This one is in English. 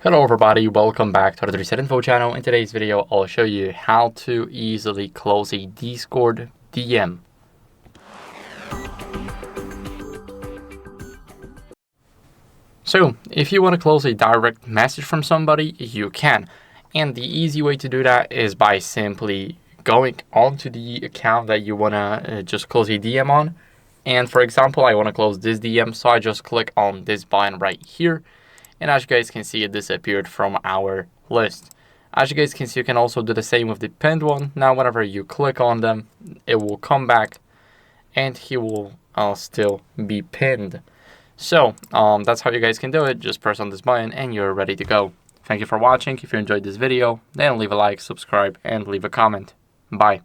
Hello everybody, welcome back to the HardReset.Info channel. In today's video, I'll show you how to easily close a Discord DM. So, if you want to close a direct message from somebody, you can. And the easy way to do that is by simply going onto the account that you want to just close a DM on. And for example, I want to close this DM, so I just click on this button right here. And as you guys can see, it disappeared from our list. As you guys can see, you can also do the same with the pinned one. Now, whenever you click on them, it will come back and he will still be pinned. So that's how you guys can do it. Just press on this button and you're ready to go. Thank you for watching. If you enjoyed this video, then leave a like, subscribe, and leave a comment. Bye.